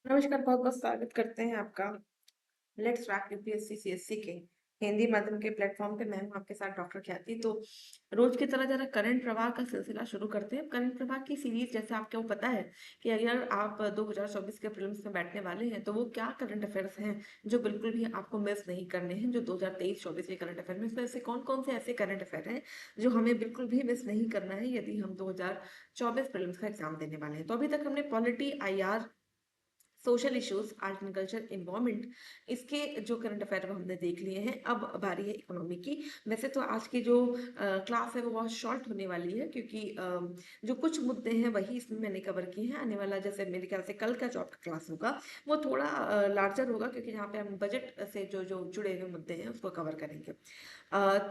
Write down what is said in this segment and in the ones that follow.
नमस्कार, बहुत-बहुत स्वागत करते हैं आपका। लेट्स क्रैक यूपीएससी सीएससी के हिंदी माध्यम के प्लेटफ़ॉर्म पे। मैं हूँ आपके साथ डॉक्टर ख्याति। तो रोज़ की तरह ज़रा करंट प्रवाह का सिलसिला शुरू करते हैं। करंट प्रवाह की सीरीज़ जैसे आपको पता है कि अगर आप 2024 के प्रीलिम्स में बैठने वाले हैं, तो वो क्या करंट अफ़ेयर्स हैं, जो बिल्कुल भी आपको मिस नहीं करने हैं, जो 2023-24 के करंट अफ़ेयर में इसमें से कौन-कौन से ऐसे करंट अफ़ेयर हैं, जो हमें बिल्कुल भी मिस नहीं करना है यदि हम 2024 प्रीलिम्स का एग्ज़ाम देने वाले हैं। तो अभी तक हमने polity, IR, social issues, art and culture, environment, इसके जो करंट अफेयर वो हमने देख लिए हैं। अब बारी है इकोनॉमी की। वैसे तो आज की जो क्लास है वो बहुत शॉर्ट होने वाली है, क्योंकि जो कुछ मुद्दे हैं वही इसमें मैंने कवर किए हैं। आने वाला जैसे मेरे ख्याल से कल का जो आपका क्लास होगा वो थोड़ा लार्जर होगा, क्योंकि यहाँ पे हम बजट से जो जो जुड़े हुए मुद्दे हैं उसको कवर करेंगे।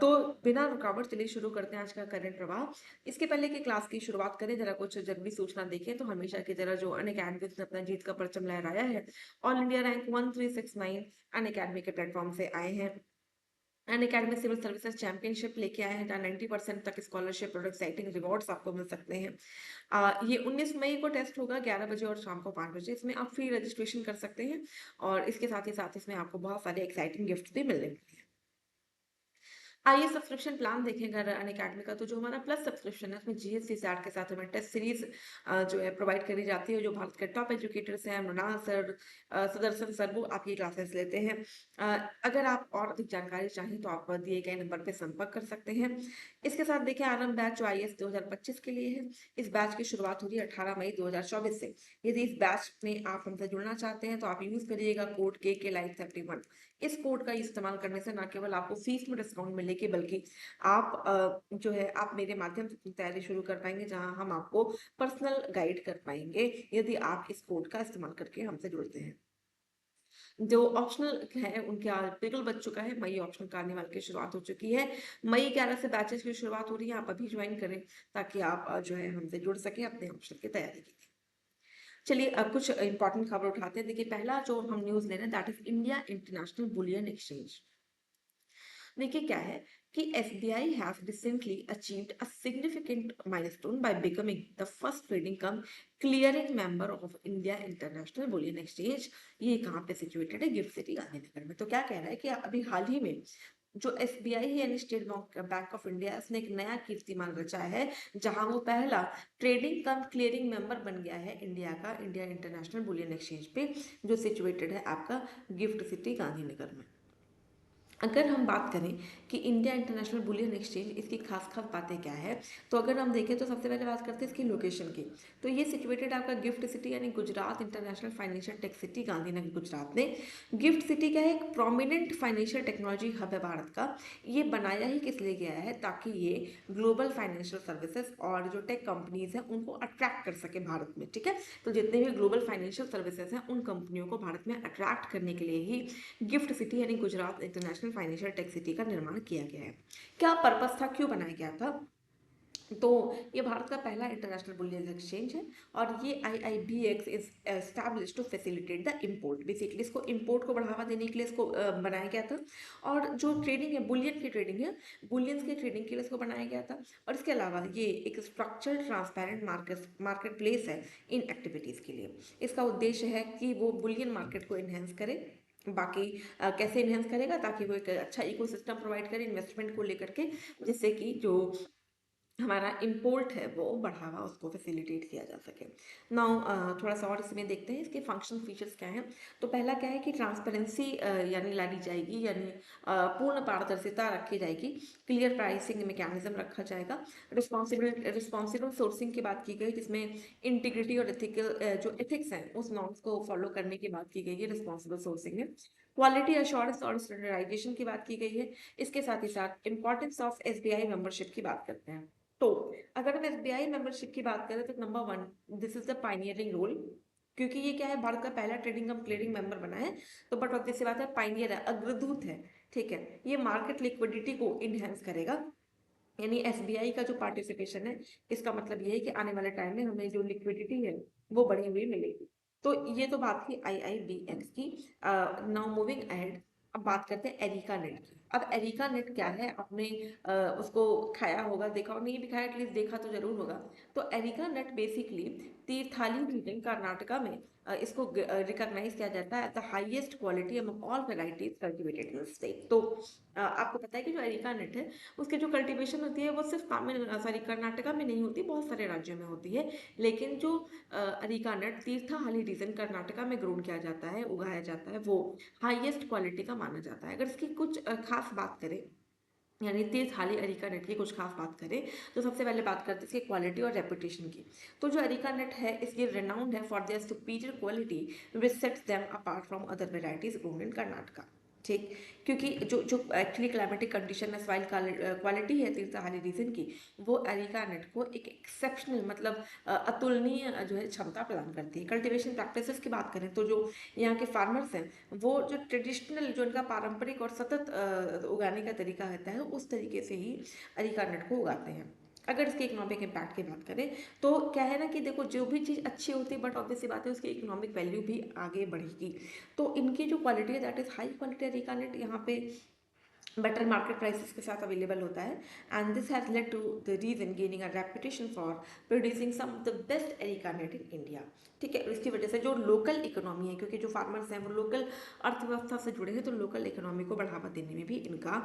तो बिना रुकावट चलिए शुरू करते हैं आज का करंट प्रवाह। इसके पहले कि क्लास की शुरुआत करें, जरा कुछ जरूरी सूचना देखें तो हमेशा की तरह जो अनअकैडमी ने अपना जीत का परचम लहराया है, ऑल इंडिया रैंक 1369 अनअकैडमी के प्लेटफॉर्म से आए हैं। अनअकैडमी सिविल सर्विसेज चैंपियनशिप लेके आए हैं, जहाँ 90% तक स्कॉलरशिप और एक्साइटिंग रिवॉर्ड्स आपको मिल सकते हैं। ये 19 मई को टेस्ट होगा 11 बजे और शाम को 5 बजे। इसमें आप फ्री रजिस्ट्रेशन कर सकते हैं, और इसके साथ इसमें आपको बहुत सारे एक्साइटिंग गिफ्ट भी मिलने वाले हैं। आइए सब्सक्रिप्शन प्लान देखें अगर अनअकैडमी का। तो जो हमारा प्लस सब्सक्रिप्शन है उसमें जीएससी सैट के साथ हमें टेस्ट सीरीज जो है प्रोवाइड करी जाती है। जो भारत के टॉप एजुकेटर्स हैं, मृणाल सर, सुदर्शन सर, वो आपकी क्लासेस लेते हैं। अगर आप और अधिक जानकारी चाहें तो आप दिए गए नंबर पर संपर्क कर सकते हैं। इसके साथ देखें आरंभ बैच जो आईएएस 2025 के लिए है। इस बैच की शुरुआत हो रही है 18 मई 2024 से। यदि इस बैच में आप हमसे जुड़ना चाहते हैं तो आप यूज करिएगा कोड के लाइव 31। इस कोड का इस्तेमाल करने से ना केवल आपको फीस में डिस्काउंट मिलेगी, बल्कि आप जो है आप मेरे माध्यम से अपनी तैयारी शुरू कर पाएंगे, जहां हम आपको पर्सनल गाइड कर पाएंगे यदि आप इस कोड का इस्तेमाल करके हमसे जुड़ते हैं। जो ऑप्शनल है उनके बिल्कुल बच चुका है। मई ऑप्शनल कार्निवल की शुरुआत हो चुकी है। मई 11 से बैचेस की शुरुआत हो रही है। आप अभी ज्वाइन करें ताकि आप जो है हमसे जुड़ सके अपने ऑप्शनल की तैयारी के लिए। चलिए अब कुछ इंपॉर्टेंट खबर उठाते हैं। देखिए पहला जो हम न्यूज ले रहे हैं that is India international bullion exchange. देखिए क्या है कि SBI have recently achieved a significant milestone by becoming the first trading come clearing member of India international bullion exchange. ये कहाँ पे सिचुएटेड है? गिफ्ट सिटी गांधीनगर में। तो क्या कह रहा है कि अभी हाल ही में जो एसबीआई है यानी स्टेट बैंक ऑफ इंडिया, उसने एक नया कीर्तिमान रचा है, जहां वो पहला ट्रेडिंग कम क्लियरिंग मेंबर बन गया है इंडिया का, इंडिया इंटरनेशनल बुलियन एक्सचेंज पे, जो सिचुएटेड है आपका गिफ्ट सिटी गांधीनगर में। अगर हम बात करें कि इंडिया इंटरनेशनल बुलियन एक्सचेंज, इसकी खास खास बातें क्या है, तो अगर हम देखें तो सबसे पहले बात करते हैं इसकी लोकेशन की। तो ये सिचुएटेड आपका गिफ्ट सिटी यानी Gujarat international financial tech city Gandhinagar Gujarat में। गिफ्ट सिटी क्या है? एक प्रोमिनेंट फाइनेंशियल टेक्नोलॉजी हब है भारत का। ये बनाया ही किस लिए गया है? ताकि ये ग्लोबल फाइनेंशियल सर्विसेज और जो टेक कंपनीज हैं उनको अट्रैक्ट कर सके भारत में। ठीक है, तो जितने भी ग्लोबल फाइनेंशियल सर्विसेज हैं उन कंपनियों को भारत में अट्रैक्ट करने के लिए ही गिफ्ट सिटी यानी Gujarat international financial tech city का निर्माण किया गया है। क्या पर्पस था, क्यों बनाया गया था? तो ये भारत का पहला इंटरनेशनल बुलियन एक्सचेंज है, और ये IIBX is establish to facilitate the import. Basically इसको इंपोर्ट को बढ़ावा देने के लिए इसको बनाया गया था। और जो ट्रेडिंग है, बुलियन की ट्रेडिंग है, बुलियंस की ट्रेडिंग के लिए इसको बनाया गया था। और इसके अलावा ये एक स्ट्रक्चर्ड ट्रांसपेरेंट मार्केट प्लेस है इन एक्टिविटीज़ के लिए। इसका उद्देश्य है कि वो बुलियन मार्केट को इन्हेंस करे। बाकी कैसे इन्हेंस करेगा? ताकि वो एक अच्छा इकोसिस्टम प्रोवाइड करे इन्वेस्टमेंट को लेकर के, जिससे कि जो हमारा इम्पोर्ट है वो बढ़ावा उसको फैसिलिटेट किया जा सके। नाउ थोड़ा सा और इसमें देखते हैं इसके फंक्शनल फीचर्स क्या हैं। तो पहला क्या है कि ट्रांसपेरेंसी यानी ला दी जाएगी, यानी पूर्ण पारदर्शिता रखी जाएगी। क्लियर प्राइसिंग मैकेनिज्म रखा जाएगा। रिस्पॉन्सिबल सोर्सिंग की बात की गई, जिसमें इंटीग्रिटी और एथिकल जो एथिक्स हैं उस नॉर्म्स को फॉलो करने की बात की गई है रिस्पॉन्सिबल सोर्सिंग में। क्वालिटी अश्योरेंस और स्टैंडर्डाइजेशन की बात की गई है। इसके साथ ही साथ इंपॉर्टेंस ऑफ एसबीआई मेंबरशिप की बात करते हैं। तो अगर हम एसबीआई मेंबरशिप की बात करें तो number one, this is the pioneering role. क्योंकि ये क्या है, भारत का पहला ट्रेडिंग कम क्लियरिंग मेंबर बना है। तो बट ऑब्वियस सी बात है, पाइनियर है, अग्रदूत है। ठीक है, ये मार्केट लिक्विडिटी को इनहेंस करेगा। यानी एसबीआई का जो पार्टिसिपेशन है, इसका मतलब ये है कि आने वाले टाइम में हमें जो लिक्विडिटी है वो बढ़ी हुई मिलेगी। तो ये तो बात थी IIBX की। नाउ मूविंग अहेड, अब बात करते हैं एरिका नेट की। अब एरिका नेट क्या है? आपने उसको खाया होगा, देखा और नहीं भी खाया, एटलीस्ट देखा तो जरूर होगा। तो areca nut basically Thirthahalli region Karnataka में इसको रिकॉग्नाइज किया जाता है at the highest quality among all varieties cultivated in state. तो आपको पता है कि जो अरेका नट है उसकी जो कल्टीवेशन होती है वो सिर्फ कर्नाटका में नहीं होती, बहुत सारे राज्यों में होती है। लेकिन जो areca nut Thirthahalli reason Karnataka में ग्रोन किया जाता है, उगाया जाता है, वो हाईएस्ट क्वालिटी का माना जाता है। अगर इसकी कुछ खास बात करें, यानी तीर्थहल्ली अरेका नट की कुछ खास बात करें, तो सबसे पहले बात करते हैं इसकी क्वालिटी और रेपुटेशन की। तो जो अरेका नट है इसकी रेनाउंड है for their superior quality which sets them apart from other varieties grown in Karnataka. ठीक, क्योंकि जो जो एक्चुअली क्लाइमेटिक कंडीशन है, सॉइल क्वालिटी है तीर्थहल्ली रीजन की, वो अरेका नट को एक एक्सेप्शनल मतलब अतुलनीय जो है क्षमता प्रदान करती है। कल्टीवेशन प्रैक्टिसेस की बात करें तो जो यहाँ के फार्मर्स हैं वो जो ट्रेडिशनल जो इनका पारंपरिक और सतत उगाने का तरीका रहता है उस तरीके से ही अरेका नट को उगाते हैं। अगर इसके इकोनॉमिक इम्पैक्ट की बात करें तो क्या है ना कि देखो, जो भी चीज़ अच्छी होती है बट ऑब्वियस सी बात है उसकी इकोनॉमिक वैल्यू भी आगे बढ़ेगी। तो इनकी जो क्वालिटी है that is high quality areca nut यहाँ पे बेटर मार्केट प्राइसेस के साथ अवेलेबल होता है। And this has led to the region gaining a reputation for producing some of the best areca nut in India. ठीक है, इसकी वजह से जो लोकल इकोनॉमी है, क्योंकि जो फार्मर्स हैं वो लोकल अर्थव्यवस्था से जुड़े हैं, तो लोकल इकोनॉमी को बढ़ावा देने में भी इनका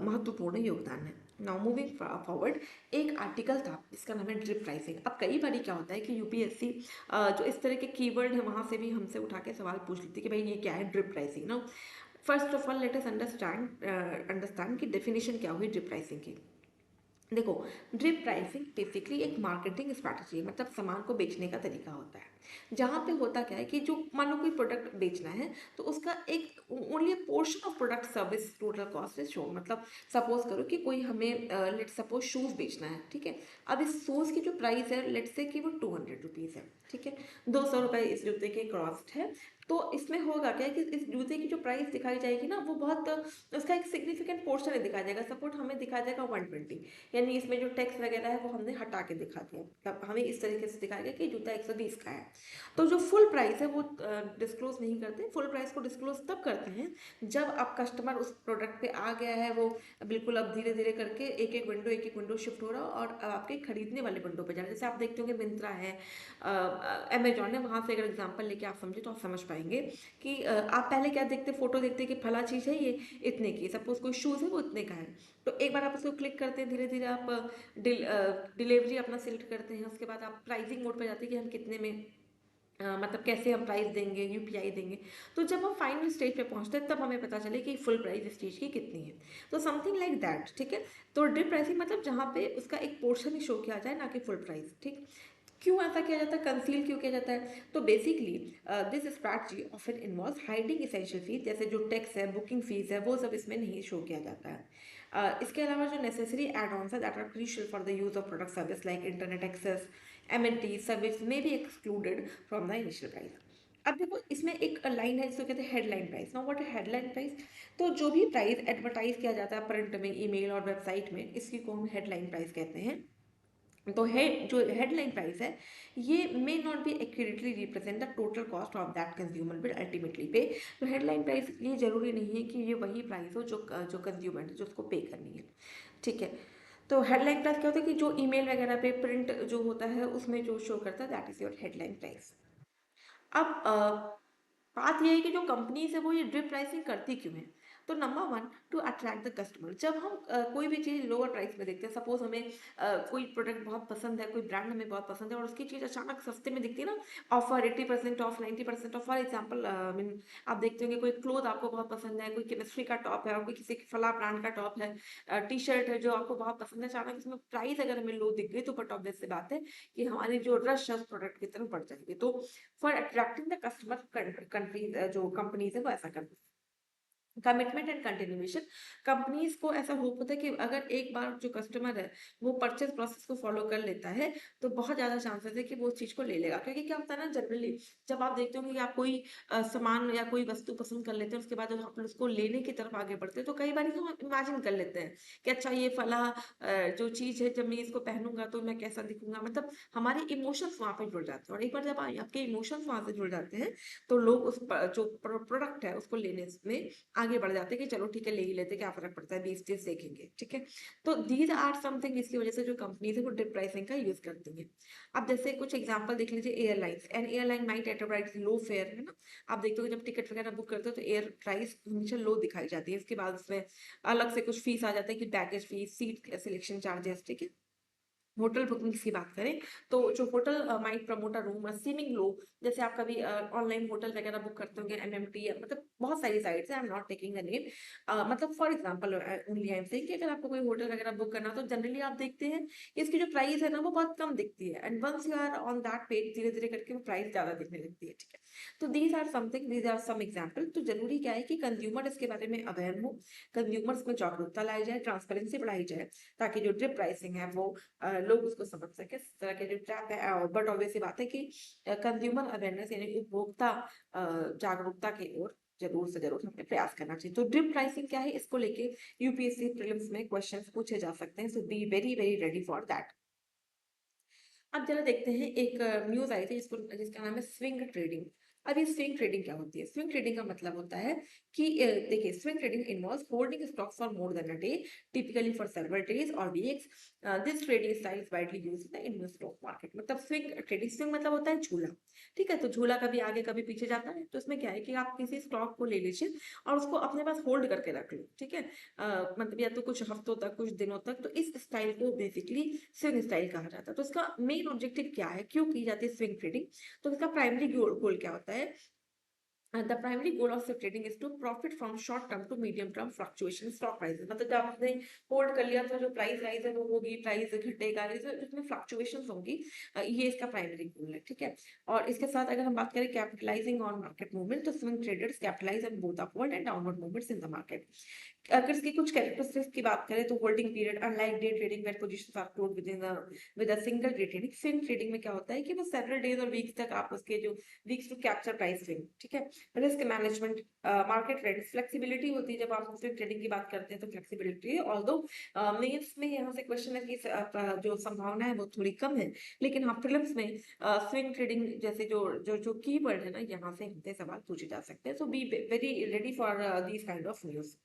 महत्वपूर्ण योगदान है। नाउ मूविंग फॉरवर्ड, एक आर्टिकल था जिसका नाम है ड्रिप प्राइसिंग। अब कई बार क्या होता है कि यूपीएससी जो इस तरह के कीवर्ड है वहाँ से भी हमसे उठा के सवाल पूछ लेती है कि भाई ये क्या है ड्रिप प्राइसिंग ना। First of all let us understand कि डेफिनेशन क्या हुई ड्रिप प्राइसिंग की। देखो, ड्रिप प्राइसिंग बेसिकली एक मार्केटिंग स्ट्रैटेजी है, मतलब सामान को बेचने का तरीका होता है। जहाँ पे होता क्या है कि जो मान लो कोई प्रोडक्ट बेचना है तो उसका एक only portion of product service total cost is shown. मतलब सपोज करो कि कोई हमें लेट सपोज शूज़ बेचना है, ठीक है। अब इस शूज़ की जो प्राइस है लेट से कि वो 200 रुपीज़ है, ठीक है। 200 रुपये इस जूते के कॉस्ट है। तो इसमें होगा क्या कि इस जूते की जो प्राइस दिखाई जाएगी ना वो बहुत, उसका एक सिग्निफिकेंट पोर्शन है दिखाया जाएगा। सपोर्ट हमें दिखाया जाएगा 120, यानी इसमें जो टैक्स वगैरह है वो हमने हटा के दिखा दिया, तब हमें इस तरीके से दिखाया गया कि जूता 120 का है। तो जो फुल प्राइस है वो डिस्क्लोज नहीं करते। फुल प्राइस को डिस्क्लोज तब करते हैं जब आप कस्टमर उस प्रोडक्ट पे आ गया है, वो बिल्कुल अब धीरे धीरे करके एक एक विंडो शिफ्ट हो रहा है और आपके खरीदने वाले विंडो पे जा रहा है। जैसे आप देखते होंगे मिंत्रा है, अमेजॉन है, वहाँ से अगर एग्जाम्पल लेके आप समझे तो आप समझ पाएंगे कि आप पहले क्या देखते, फोटो देखते कि फला चीज़ है ये इतने की, सपोज कोई शूज़ है वो इतने का है। तो एक बार आप उसको क्लिक करते हैं, धीरे धीरे आप डिलीवरी अपना सिलेक्ट करते हैं, उसके बाद आप प्राइसिंग मोड पे जाते हैं कि हम कितने में मतलब कैसे हम प्राइस देंगे, यूपीआई देंगे। तो जब हम फाइनल स्टेज पे पहुंचते हैं तब हमें पता चले कि फुल प्राइस इस चीज़ की कितनी है। तो समथिंग लाइक दैट, ठीक है। तो ड्रिप प्राइसिंग मतलब जहाँ पे उसका एक पोर्शन ही शो किया जाए, ना कि फुल प्राइस। ठीक, क्यों ऐसा किया जाता है, कंसील क्यों किया जाता है? तो basically this strategy often involves hiding essential fees, जैसे जो टैक्स है, बुकिंग फीस है, वो सब इसमें नहीं शो किया जाता है। इसके अलावा जो नेसेसरी एड ऑन्स है that are crucial for the use of product service like internet access, amenity service may be excluded from the initial price. अब देखो इसमें एक लाइन है जिसको कहते हैं हेडलाइन प्राइस। नाउ व्हाट है हेडलाइन प्राइस? तो जो भी प्राइस एडवर्टाइज किया जाता है प्रिंट में, ईमेल और वेबसाइट में, इसकी को हम हेडलाइन प्राइस कहते हैं। तो जो हेडलाइन प्राइस है ये may not be accurately represent the total cost of that consumer will ultimately पे। तो हेडलाइन प्राइस ये जरूरी नहीं है कि ये वही प्राइस हो जो जो कंज्यूमर जो उसको पे करनी है, ठीक है। तो हेडलाइन प्राइस क्या होता है कि जो ईमेल वगैरह पे प्रिंट जो होता है उसमें जो शो करता है that is your headline price. अब बात यह है कि जो कंपनीज है वो ये ड्रिप प्राइसिंग करती क्यों है? तो number one, to attract the customer. जब हम कोई भी चीज़ लोअर प्राइस में देखते हैं, सपोज हमें कोई प्रोडक्ट बहुत पसंद है, कोई ब्रांड हमें बहुत पसंद है और उसकी चीज़ अचानक सस्ते में दिखती है ना, offer 80% of, 90% of. For example mean आप देखते होंगे कोई क्लोथ आपको बहुत पसंद है, कोई केमिस्ट्री का टॉप है और कोई किसी फला ब्रांड का टॉप है, टी शर्ट है जो आपको बहुत पसंद है, अचानक इसमें प्राइस अगर हमें लो दिख गई तो बट ऑब्वियस सी बात है कि हमारी जो रश है उस प्रोडक्ट की तरफ बढ़ जाएगी। तो for attracting the customer, countries जो कंपनीज है वो ऐसा करती है। कमिटमेंट एंड कंटिन्यूएशन, कंपनीज को ऐसा होप होता है कि अगर एक बार जो कस्टमर है वो परचेज प्रोसेस को फॉलो कर लेता है तो बहुत ज्यादा चांसेस है कि वो उस चीज को ले लेगा। क्योंकि क्या होता है ना, जनरली जब आप देखते होंगे कि आप कोई सामान या कोई वस्तु पसंद कर लेते हैं, उसके बाद जब आप उसको लेने की तरफ आगे बढ़ते हैं तो कई बार हम इमेजिन कर लेते हैं कि अच्छा ये फला जो चीज है जब मैं इसको पहनूंगा तो मैं कैसा दिखूंगा, मतलब हमारे इमोशंस वहां पे जुड़ जाते हैं। और एक बार जब आपके इमोशंस वहां से जुड़ जाते हैं तो लोग जो प्रोडक्ट है उसको लेने में आगे बढ़ जाते हैं कि चलो ठीक है ले ही लेते, क्या फर्क पड़ता है, 20-30 देखेंगे, ठीक है। तो दीज आर समथिंग, इसकी वजह से जो कंपनीज है वो डिप प्राइसिंग का यूज करती हैं। अब जैसे कुछ एग्जांपल देख लीजिए, airlines, N airline might advertise लो फेयर, है ना। आप देखते हो जब टिकट वगैरह बुक करते हो तो एयर प्राइस हमेशा लो दिखाई जाती है, इसके बाद उसमें अलग से कुछ फीस आ जाता है कि baggage fees, seat selection charges, ठीक है। होटल बुकिंग्स की बात करें तो जो hotel might promote a room seeming low, जैसे आप कभी ऑनलाइन होटल वगैरह बुक करते होंगे, एमएमटी, मतलब बहुत सारी साइट्स है, I am not taking the name, मतलब for example only I am saying कि अगर आपको कोई होटल वगैरह बुक करना हो तो जनरली आप देखते हैं कि इसकी जो प्राइस है ना वो बहुत कम दिखती है, and once you are on that page धीरे धीरे करके वो प्राइस ज्यादा दिखने लगती है, ठीक है। तो these are something, these are some example. तो जरूरी क्या है कि कंज्यूमर इसके बारे में अवेयर हो, कंज्यूमर्स में जागरूकता लाई जाए, ट्रांसपेरेंसी बढ़ाई जाए, ताकि जो ड्रिप प्राइसिंग है वो लोग उसको समझ सके, इस तरह के जो ट्रैप है। बट ऑब्वियस सी बात है कि कंज्यूमर अवेयरनेस यानी उपभोक्ता जागरूकता की ओर जरूर से जरूर हमें प्रयास करना चाहिए। तो ड्रिप प्राइसिंग क्या है, इसको लेके यूपीएससी प्रीलिम्स में क्वेश्चंस पूछे जा सकते हैं, so be very very ready for that. अब जरा देखते हैं, एक न्यूज आई थी जिसका नाम है स्विंग ट्रेडिंग। अब ये स्विंग ट्रेडिंग क्या होती है? स्विंग ट्रेडिंग का मतलब होता है कि देखिए, swing trading involves holding stocks for more than a day, typically for several days और weeks. This trading style is widely used in the Indian stock market. मतलब स्विंग ट्रेडिंग, स्विंग मतलब होता है झूला, ठीक है। तो झूला कभी आगे कभी पीछे जाता है, तो इसमें क्या है कि आप किसी स्टॉक को ले लीजिए और उसको अपने पास होल्ड करके रख लो, ठीक है। मतलब या तो कुछ हफ्तों तक, कुछ दिनों तक। तो इस स्टाइल को बेसिकली स्विंग स्टाइल कहा जाता है। तो इसका मेन ऑब्जेक्टिव क्या है, क्यों की जाती है स्विंग ट्रेडिंग? तो इसका प्राइमरी गोल क्या होता है? The primary goal of stock trading is to profit from short term to medium term fluctuation in stock prices। मतलब जब आपने होल्ड कर लिया तो जो प्राइस राइज है वो होगी, प्राइस घटेगा, इसमें फ्लक्चुएशंस होंगी, ये इसका प्राइमरी गोल है, ठीक है। और इसके साथ अगर हम बात करें कैपिटलाइजिंग ऑन मार्केट मूवमेंट, तो swing traders capitalise on both upward and downward movements in the market. अगर इसकी कुछ कैरेक्टरिस्टिक्स की बात करें तो holding period, unlike day trading where positions are closed with a single day trading. Swing trading में क्या होता है कि वो सेवरल डेज और वीक्स तक आप उसके जो weeks to capture price swing, ठीक है। Risk management, market trends, flexibility होती है। जब आप स्विंग ट्रेडिंग की बात करते हैं तो फ्लेक्सिबिलिटी है, ऑल्दो मेंस में यहाँ से क्वेश्चन है कि जो संभावना है वो थोड़ी कम है, लेकिन हाँ प्रीलिम्स में स्विंग ट्रेडिंग जैसे जो जो जो कीवर्ड है ना, यहाँ से हमसे सवाल पूछे जा सकते हैं। So be very ready for these kind of news.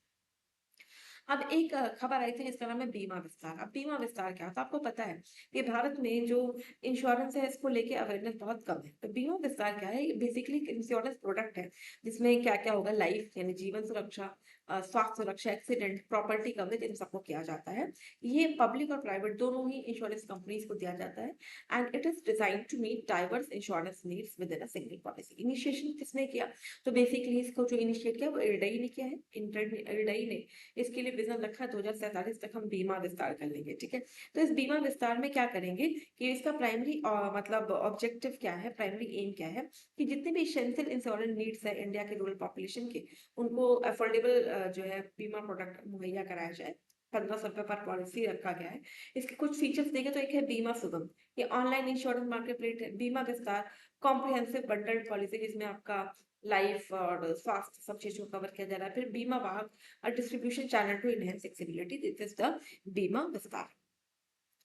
अब एक खबर आई थी जिसका नाम है बीमा विस्तार। अब बीमा विस्तार क्या होता है? आपको पता है कि भारत में जो इंश्योरेंस है इसको लेके अवेयरनेस बहुत कम है। तो बीमा विस्तार क्या है? बेसिकली इंश्योरेंस प्रोडक्ट है जिसमें क्या क्या होगा, लाइफ यानी जीवन सुरक्षा, स्वास्थ्य सुरक्षा, एक्सीडेंट, प्रॉपर्टी कवरेज, इन सबको किया जाता है। ये पब्लिक और प्राइवेट दोनों ही इंश्योरेंस कंपनीज को दिया जाता है, and it is design to meet diverse insurance needs within a single policy. Initiation किसने किया? तो बेसिकली इसको जो इनिशिएट किया वो इरडई ने किया है, इरडई ने इसके लिए विजन रखा है 2047 तक हम बीमा विस्तार कर लेंगे, ठीक है। तो इस बीमा विस्तार में क्या करेंगे कि इसका प्राइमरी मतलब ऑब्जेक्टिव क्या है, प्राइमरी एम क्या है, कि जितने भी एसेंशियल इंश्योरेंस नीड्स है इंडिया के रूरल पॉपुलेशन के, उनको अफोर्डेबल जो है बीमा प्रोडक्ट मुहैया कराया जाए। 1500 रुपए पर पॉलिसी रखा गया है। इसके कुछ फीचर्स देखें तो एक है बीमा सुगम, ये ऑनलाइन इंश्योरेंस मार्केट प्लेस है। बीमा विस्तार, कॉम्प्रिहेंसिव बंडल्ड पॉलिसी जिसमें आपका लाइफ और स्वास्थ्य सब चीजों को कवर किया जा रहा है। फिर बीमा वाहक, a distribution channel to enhance accessibility, this is the बीमा विस्तार।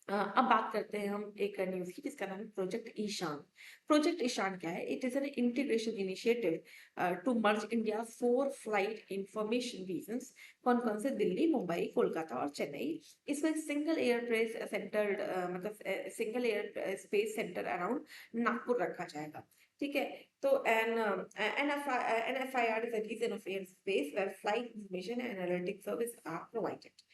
अब बात करते हैं हम एक न्यूज की जिसका नाम है प्रोजेक्ट ईशान। प्रोजेक्ट ईशान क्या है? It is an integration initiative to merge India 4 flight information regions. कौन कौन से? दिल्ली, मुंबई, कोलकाता और चेन्नई। इसमें सिंगल एयर प्रेस सेंटर, मतलब single air space centre around Nagpur रखा जाएगा, ठीक है। तो NFIR is a region of airspace where flight information and analytics service are provided।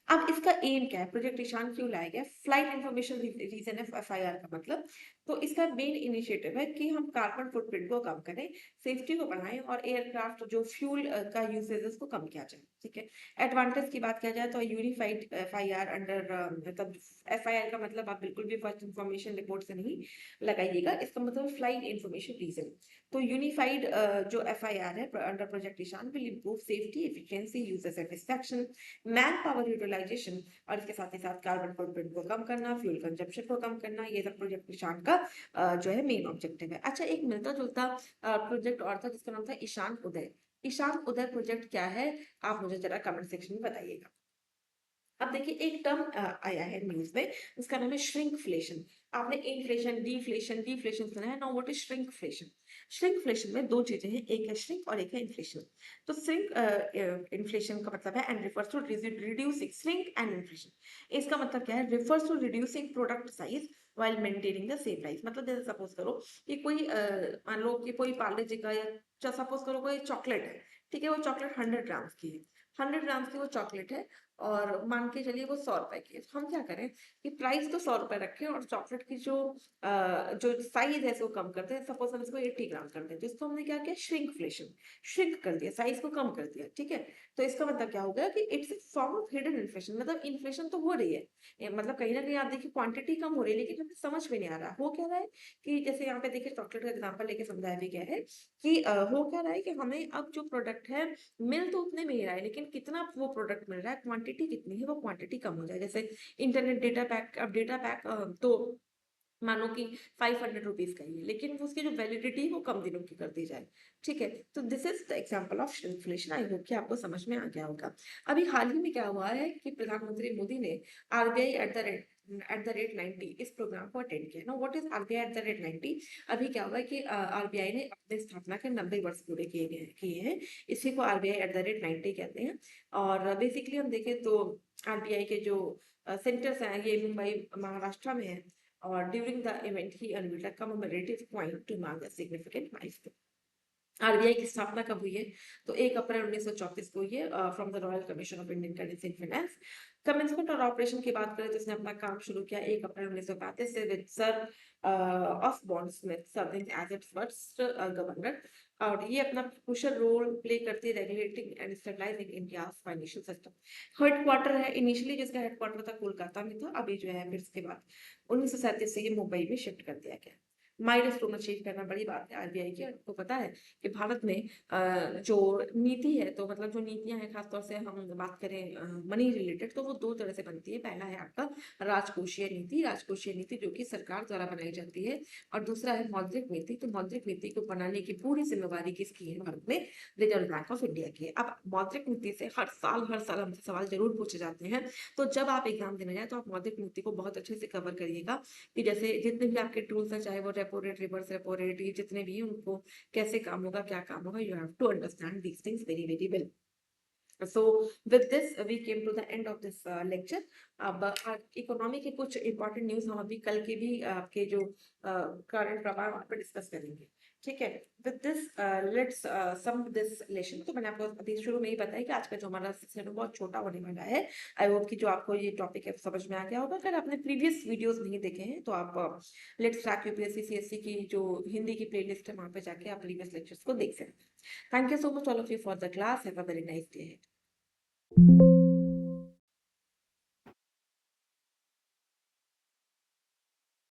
अब इसका एम क्या है? प्रोजेक्ट ईशान क्यों लाया गया? फ्लाइट इंफॉर्मेशन रीजन है FIR का मतलब। तो इसका मेन इनिशिएटिव है कि हम कार्बन फुटप्रिंट को कम करें, सेफ्टी को बढ़ाएं और एयरक्राफ्ट जो फ्यूल का यूसेज उसको कम किया जाए, ठीक है। एडवांटेज की बात किया जाए तो यूनिफाइड FIR अंडर, मतलब FIR का मतलब आप बिल्कुल भी फर्स्ट इंफॉर्मेशन रिपोर्ट से नहीं लगाइएगा, इसका मतलब फ्लाइट इंफॉर्मेशन रीजन। तो यूनिफाइड जो FIR है under project Ishan will improve safety, efficiency, user satisfaction, manpower utilisation, और इसके साथ ही साथ कार्बन फुटप्रिंट को कम करना, फ्यूल कंजप्शन को कम करना। ये सब प्रोजेक्ट ईशान का जो है मेन ऑब्जेक्टिव है। अच्छा, एक मिलता जुलता प्रोजेक्ट और था जिसका नाम था ईशान उदय। ईशान उदय प्रोजेक्ट क्या है? आप मुझे जरा कमेंट सेक्शन में बताइएगा। अब देखिए एक टर्म आया है न्यूज़ में, उसका नाम है श्रिंकफ्लेशन। आपने इन्फ्लेशन, डिफ्लेशन सुना है, now what is shrinkflation? Shrinkflation में 2 चीज़ें हैं, एक है श्रिंक और एक है इन्फ्लेशन। तो इन्फ्लेशन का मतलब है and refers to reducing shrink and inflation. इसका मतलब क्या है? Refers to reducing product size while maintaining the same price. मतलब जैसे सपोज़ करो कि कोई मान लो कि कोई पार्ले जी का या सपोज़ करो कोई चॉकलेट है, ठीक है? वो चॉकलेट 100 ग्राम्स की है। 100 ग्राम्स की वो चॉकलेट है और मान के चलिए वो 100 रुपए की है। तो हम क्या करें कि प्राइस तो 100 रुपए रखें और चॉकलेट की जो साइज़ है इसको कम करते हैं। सपोज़ हम इसको 80 ग्राम कर दें, तो इसको हमने क्या किया श्रिंकफ्लेशन, श्रिंक कर दिया, साइज़ को कम कर दिया, ठीक है? तो इसका मतलब क्या हो गया कि it's a form of hidden inflation, मतलब इन्फ्लेशन तो हो रही है। मतलब कहीं न कहीं आप देखिए क्वांटिटी कम हो रही है, लेकिन हमें समझ में नहीं आ रहा। हो क्या रहा है कि जैसे यहाँ पे देखिए चॉकलेट का एग्ज़ाम्पल लेके समझाया भी गया है कि हो क्या रहा है कि हमें अब जो प्रोडक्ट है मिल तो उतने में ही रहा है, लेकिन कितना वो प्रोडक्ट मिल रहा है, क्वांटिटी कितनी है, वो क्वांटिटी कम हो जाए। जैसे इंटरनेट डेटा पैक, अब डेटा पैक तो मानो कि 500 रुपीज़ का ही है, लेकिन वो उसकी जो वैलिडिटी है वो कम दिनों की कर दी जाए, ठीक है? तो this is the example of shrinkflation. I hope कि आपको समझ में आ गया होगा। अभी हाल ही में क्या हुआ है कि प्रधानमंत्री मोदी ने आरबीआई एट द रेट 90 इस प्रोग्राम को अटेंड किया। Now what is RBI at the rate 90? अभी क्या हुआ है कि आरबीआई ने अपनी स्थापना के 90 वर्ष पूरे किए हैं। इसी को आरबीआई एट द रेट 90 कहते हैं और बेसिकली हम देखें तो आरबीआई के जो सेंटर्स हैं ये मुंबई, महाराष्ट्र में है और during the event he unveiled a commemorative coin to mark a significant milestone. RBI की स्थापना कब हुई है? तो 1 अप्रैल 1934 को हुई है from the royal commission of Indian currency and finance. Commencement और ऑपरेशन की बात करें तो इसने अपना काम शुरू किया 1 अप्रैल 1935 से with sir Osborne Smith serving as its first governor और ये अपना क्रूशियल रोल प्ले करती है regulating and stabilising India's financial system. Headquarter है इनिशियली जिसका हेडक्वार्टर था कोलकाता में था, अभी जो है फिर इसके बाद 1937 से ये मुंबई में शिफ्ट कर दिया गया। माइलस्टोन अचीव करना बड़ी बात है आरबीआई की। आपको पता है कि भारत में जो नीति है तो मतलब जो नीतियां हैं खासतौर से हम बात करें मनी रिलेटेड तो वो 2 तरह से बनती है। पहला है आपका राजकोषीय नीति जो कि सरकार द्वारा बनाई जाती है और दूसरा है मौद्रिक नीति। तो मौद्रिक नीति को बनाने की पूरी जिम्मेवारी किसकी है भारत में? रिजर्व बैंक ऑफ इंडिया की है। अब मौद्रिक नीति से हर साल हमसे सवाल जरूर पूछे जाते हैं, तो जब आप एग्जाम देने जाए तो आप मौद्रिक नीति को बहुत अच्छे से कवर करिएगा कि जैसे जितने भी आपके टूल्स हैं चाहे वो repo rate, reverse repo rate, ये जितने भी हैं उनको कैसे काम होगा, क्या काम होगा, you have to understand these things very very well. So with this we came to the end of this lecture। अब इकोनॉमी के कुछ इंपॉर्टेंट न्यूज हम अभी कल के भी आपके जो करंट प्रभाव वहाँ पे डिस्कस करेंगे, ठीक है? With this let's sum this lesson. तो मैंने आपको अभी शुरू में ही बताया कि आज का जो हमारा सेशन है बहुत छोटा होने वाला है। आई होप कि जो आपको ये टॉपिक है समझ में आ गया होगा। अगर आपने प्रीवियस वीडियोस नहीं देखे हैं तो आप लेट्स क्रैक यूपीएससी सीएससी की जो हिंदी की प्लेलिस्ट है वहाँ पे जाके आप प्रीवियस लेक्चर्स को देख सकते हैं। Thank you so much all of you for the class. Have a very nice day.